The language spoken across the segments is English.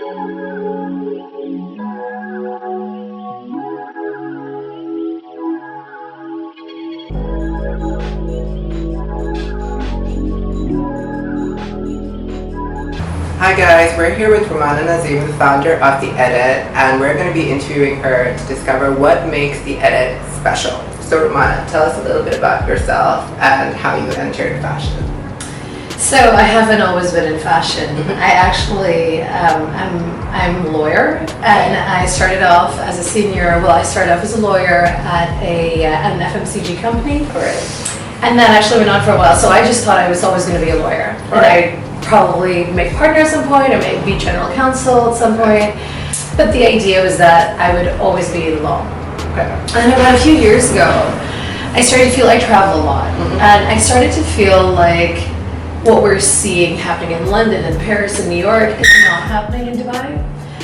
Hi guys, we're here with Rumana Nazim, the founder of The Edit, and we're going to be interviewing her to discover what makes The Edit special. So Rumana, tell us a little bit about yourself and how you entered fashion. So I haven't always been in fashion. I actually, I'm a lawyer, and I started off as a senior, I started off as a lawyer at an FMCG company. Alright. And that actually went on for a while, so I just thought I was always going to be a lawyer. And I'd probably make partner at some point, or maybe be general counsel at some point. But the idea was that I would always be in law. Okay. And about a few years ago, I started to feel I travel a lot. And I started to feel like what we're seeing happening in London and Paris and New York is not happening in Dubai.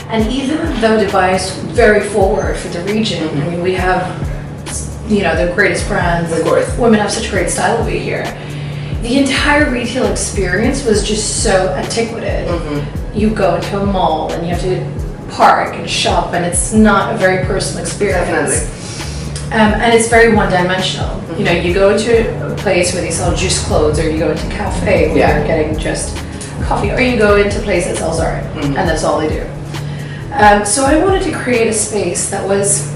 And even though Dubai is very forward for the region, I mean, we have, the greatest brands, of course. Women have such great style over here. The entire retail experience was just so antiquated. You go into a mall and you have to park and shop, and it's not a very personal experience. Definitely. And it's very one-dimensional. You go into a place where they sell juice clothes, or you go into a cafe where you're getting just coffee, or you go into a place that sells art, and that's all they do. So I wanted to create a space that was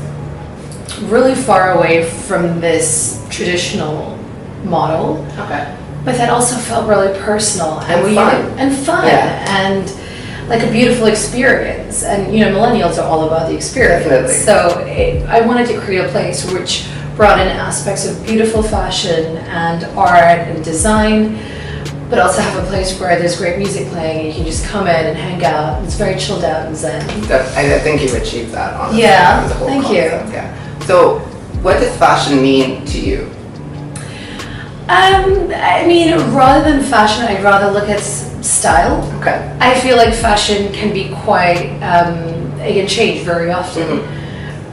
really far away from this traditional model. Okay. But that also felt really personal and fun and like a beautiful experience. And millennials are all about the experience. Definitely. So I wanted to create a place which brought in aspects of beautiful fashion and art and design, but also have a place where there's great music playing and you can just come in and hang out. It's very chilled out and zen. I think you've achieved that, honestly. Yeah, the whole thank concept. you. Yeah. So, what does fashion mean to you? I mean, rather than fashion, I'd rather look at style. Okay. I feel like fashion can be quite, it can change very often,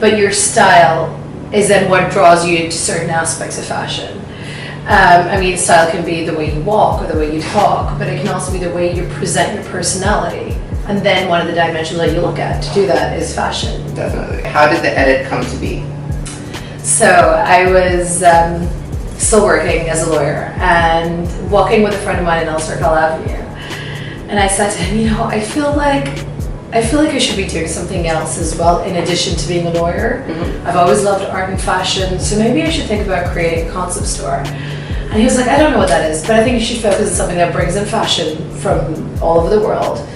but your style is then what draws you to certain aspects of fashion. I mean, style can be the way you walk or the way you talk, but it can also be the way you present your personality. And then one of the dimensions that you look at to do that is fashion. Definitely. How did The Edit come to be? So I was still working as a lawyer and walking with a friend of mine in El Circle Avenue. And I said to him, I feel like I should be doing something else as well in addition to being a lawyer. I've always loved art and fashion, so maybe I should think about creating a concept store. And he was like, I don't know what that is, but I think you should focus on something that brings in fashion from all over the world,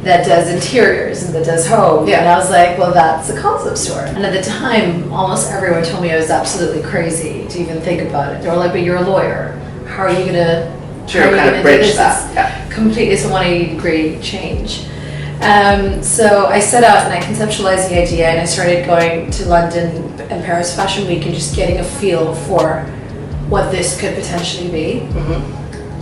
that does interiors and that does home. And I was like, well, that's a concept store. And at the time, almost everyone told me I was absolutely crazy to even think about it. They were like, but you're a lawyer. How are you gonna bridge that? Yeah. Completely, it's a 180-degree change. So I set out and I conceptualized the idea, and I started going to London and Paris Fashion Week and just getting a feel for what this could potentially be.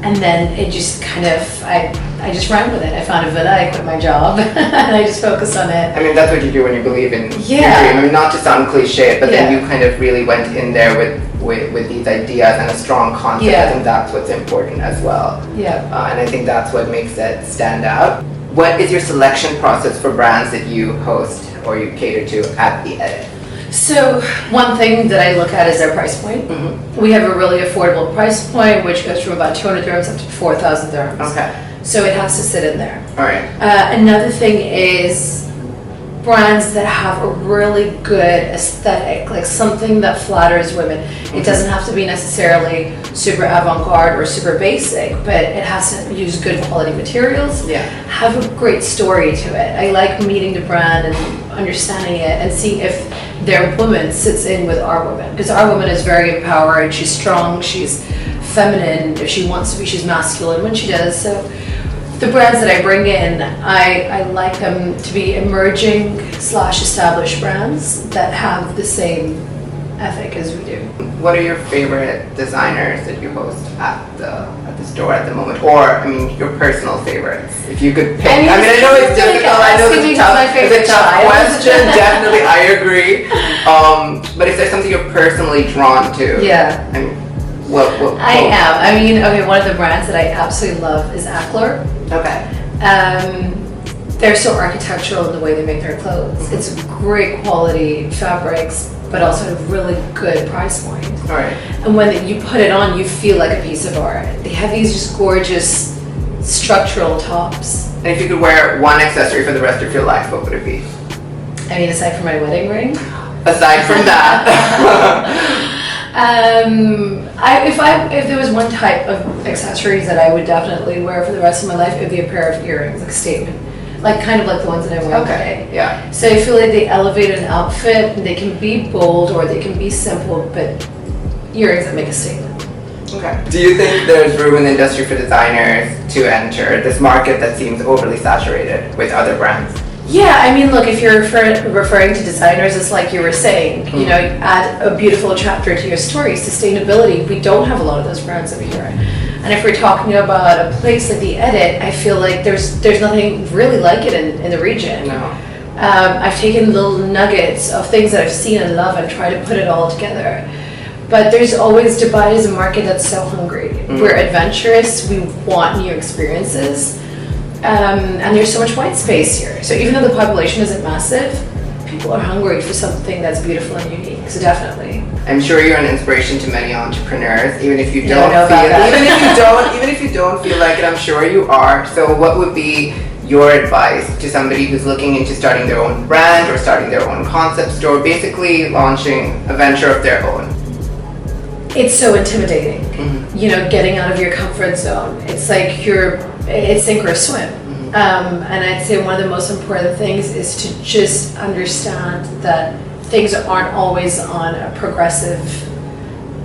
And then it just kind of, I just ran with it. I found a villa, I quit my job, and I just focused on it. I mean, that's what you do when you believe in your dream. Yeah. I mean, not to sound cliche, but then you kind of really went in there with these ideas and a strong concept, and that's what's important as well. And I think that's what makes it stand out. What is your selection process for brands that you host or you cater to at The Edit? So one thing that I look at is their price point. We have a really affordable price point, which goes from about 200 dirhams up to 4,000 dirhams. Okay. So it has to sit in there. All right. Another thing is brands that have a really good aesthetic, like something that flatters women. It doesn't have to be necessarily super avant-garde or super basic, but it has to use good quality materials, have a great story to it. I like meeting the brand and understanding it and seeing if their woman sits in with our woman, because our woman is very empowered, she's strong, she's feminine if she wants to be, she's masculine when she does. So the brands that I bring in, I like them to be emerging / established brands that have the same ethic as we do. What are your favorite designers that you host at the store at the moment? Or, I mean, your personal favorites, if you could pick. I know it's difficult, I know it's a tough question, definitely, I agree. But if there's something you're personally drawn to, I mean, what I am. I mean, okay, one of the brands that I absolutely love is Akler. Okay. they're so architectural in the way they make their clothes. It's great quality fabrics, but also at a really good price point. All right. And when you put it on, you feel like a piece of art. They have these just gorgeous structural tops. And if you could wear one accessory for the rest of your life, what would it be? I mean, aside from my wedding ring. Aside from that. If there was one type of accessories that I would definitely wear for the rest of my life, it would be a pair of earrings, like a statement. Like kind of like the ones that I wear today. Yeah. So I feel like they elevate an outfit. They can be bold or they can be simple, but earrings that make a statement. Okay. Do you think there's room in the industry for designers to enter this market that seems overly saturated with other brands? Yeah, I mean, look, if you're referring to designers, it's like you were saying, you know, add a beautiful chapter to your story. Sustainability, we don't have a lot of those brands over here. And if we're talking about a place like the Edit, I feel like there's nothing really like it in the region. No. I've taken little nuggets of things that I've seen and love and tried to put it all together. But there's always, Dubai is a market that's so hungry. We're adventurous, we want new experiences. And there's so much white space here. So even though the population isn't massive, people are hungry for something that's beautiful and unique. So definitely. I'm sure you're an inspiration to many entrepreneurs, even if you Yeah, don't I know feel about that. even if you don't feel like it, I'm sure you are. So what would be your advice to somebody who's looking into starting their own brand or starting their own concept store, basically launching a venture of their own? It's so intimidating, you know, getting out of your comfort zone. It's like it's sink or swim. And I'd say one of the most important things is to just understand that things aren't always on a progressive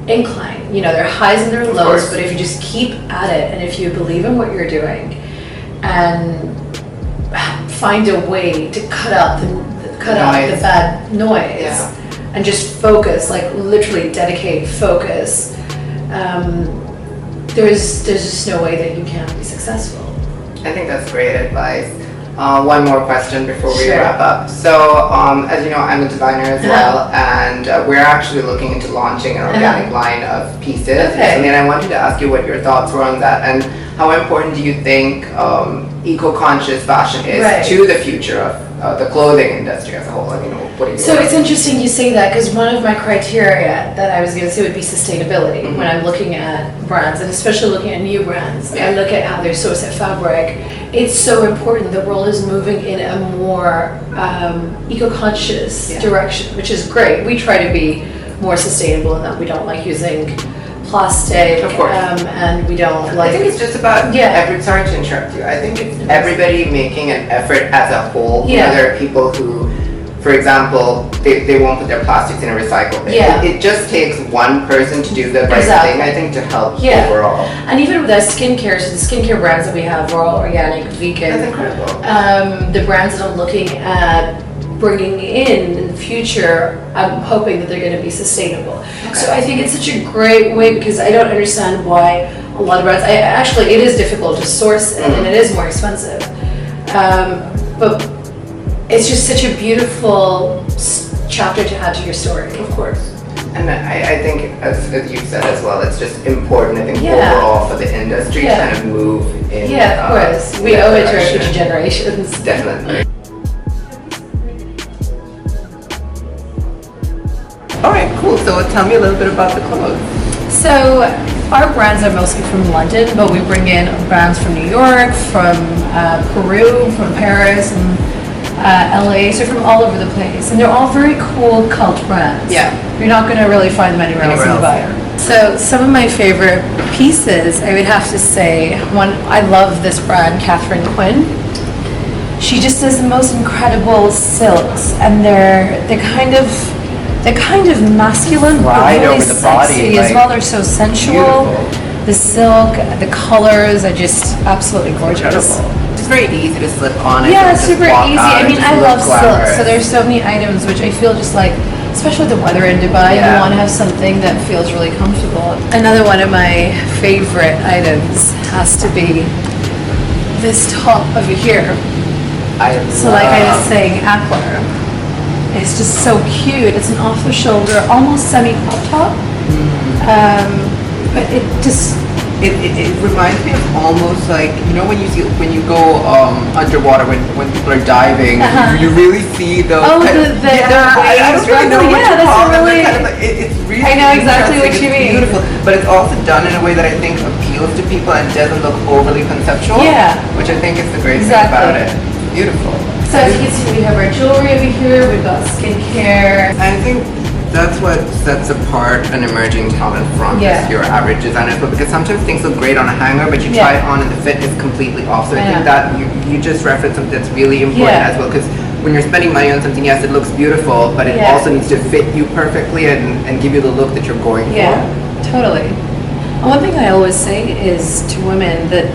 incline. You know, there are highs and there are lows, but if you just keep at it and if you believe in what you're doing and find a way to cut out the bad noise and just focus, like literally dedicate focus, there's just no way that you can't be successful. I think that's great advice. One more question before we wrap up. So, as you know, I'm a designer as well, and we're actually looking into launching an organic line of pieces. And then I wanted to ask you what your thoughts were on that, and how important do you think eco-conscious fashion is to the future of the clothing industry as a whole? I mean, what do you So it's interesting you say that, because one of my criteria that I was going to say would be sustainability when I'm looking at brands, and especially looking at new brands. I look at how they're sourced at fabric. It's so important. The world is moving in a more eco-conscious direction, which is great. We try to be more sustainable in that we don't like using plastic, of course. And we don't like. I think it's just about sorry to interrupt you. I think it's everybody making an effort as a whole. You know, there are people who, for example, they won't put their plastics in a recycle bin. It just takes one person to do the right thing, I think, to help overall. And even with our skincare, so the skincare brands that we have are all organic, vegan. That's incredible. The brands that I'm looking at bringing in the future, I'm hoping that they're going to be sustainable. So I think it's such a great way, because I don't understand why a lot of brands, actually it is difficult to source it and it is more expensive. But it's just such a beautiful chapter to add to your story. Of course. And I think, as you said as well, it's just important, I think, overall for the industry to kind of move in. Yeah, of course. We owe it to our future generations. Definitely. All right, cool. So tell me a little bit about the clothes. So our brands are mostly from London, but we bring in brands from New York, from Peru, from Paris, and LA, so from all over the place. And they're all very cool cult brands. Yeah. You're not going to really find them anywhere else in Dubai. So some of my favorite pieces, I would have to say, one, I love this brand, Catherine Quinn. She just does the most incredible silks, and they're kind of masculine, but really sexy as well. They're so sensual. Beautiful. The silk, the colors are just absolutely gorgeous. It's very easy to slip on. Yeah, it's super easy. I mean, I love silk, so there's so many items which I feel just like, especially the weather in Dubai, you want to have something that feels really comfortable. Another one of my favorite items has to be this top over here. So like I was saying, aqua. It's just so cute. It's an off-the-shoulder, almost semi-crop top. But it just it reminds me of almost like, you know, when you go underwater when people are diving, you really see those. Oh, kind the of, I don't really know what yeah, to that's call them. really. Kind of like, it's really. I know exactly what you mean. It's beautiful, but it's also done in a way that I think appeals to people and doesn't look overly conceptual. Yeah. Which I think is the great Exactly. thing about it. Beautiful. So as you can see, we have our jewelry over here. We've got skincare. I think that's what sets apart an emerging talent from just your average designer, but because sometimes things look great on a hanger, but you try it on and the fit is completely off. So I think that you just referenced something that's really important as well, because when you're spending money on something, yes, it looks beautiful, but it also needs to fit you perfectly and give you the look that you're going for. Yeah, totally. And one thing I always say is to women that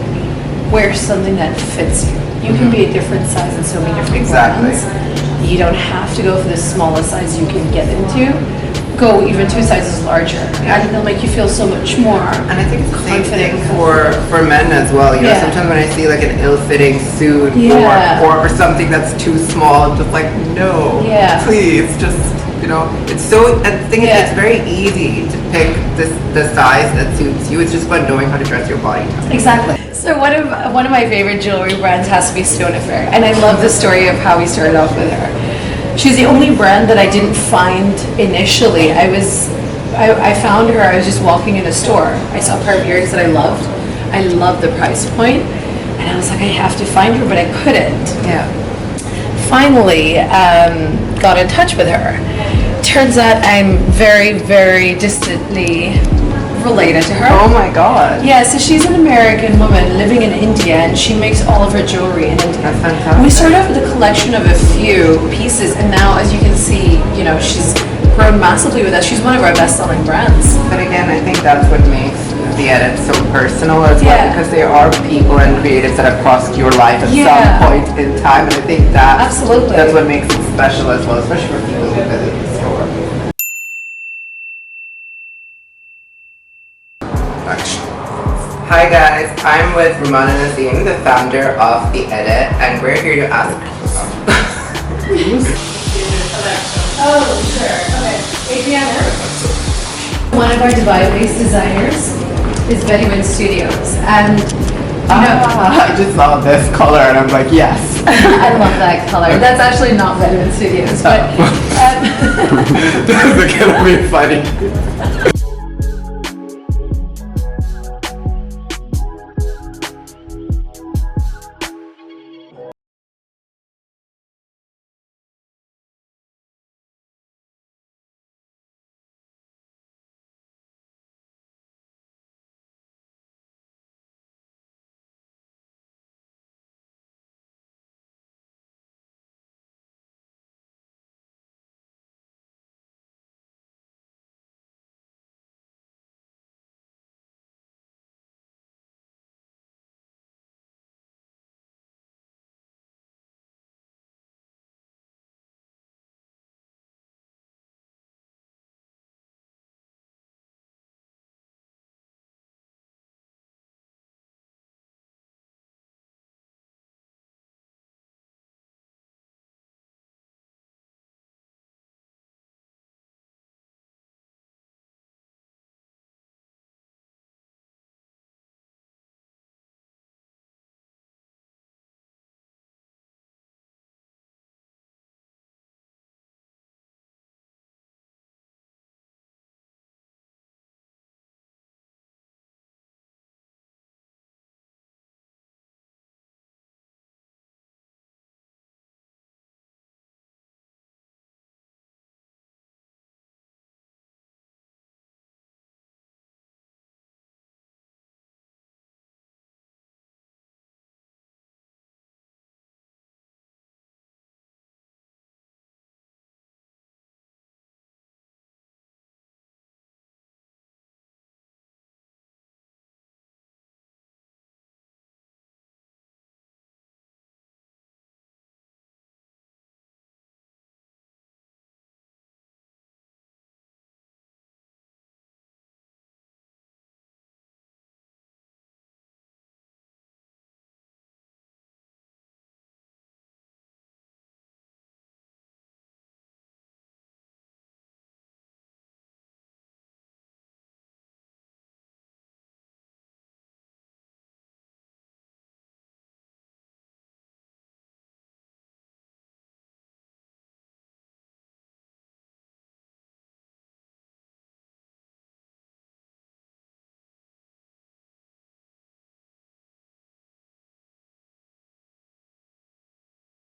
wear something that fits you. You can be a different size in so many different brands. You don't have to go for the smallest size you can get into. Go even 2 sizes larger, and they'll make you feel so much more. And I think it's the same thing for men as well. You know, sometimes when I see like an ill-fitting suit or something that's too small, I'm just like, no, please, just, you know, it's so. And the thing is, it's very easy to pick the size that suits you. It's just about knowing how to dress your body. Exactly. So one of my favorite jewelry brands has to be Stone Affair, and I love the story of how we started off with her. She's the only brand that I didn't find initially. I found her, I was just walking in a store. I saw a pair of earrings that I loved. I loved the price point, and I was like, I have to find her, but I couldn't. Yeah. Finally, got in touch with her. Turns out I'm very, very distantly related to her. Oh my god. Yeah, so she's an American woman living in India, and she makes all of her jewelry in India. That's fantastic. We started off with a collection of a few pieces, and now, as you can see, you know, she's grown massively with us. She's one of our best-selling brands. But again, I think that's what makes the edit so personal as well, because there are people and creatives that have crossed your life at some point in time, and I think that's what makes it special as well, especially for people who visit the store. Hi guys, I'm with Rumana Nazim, the founder of The Edit, and we're here to ask. Oh, sure. Okay. Adriana. One of our Dubai-based designers is Moerz Studios, and I just saw this color and I'm like, yes. I love that color. That's actually not Moerz Studios, but this is gonna be funny.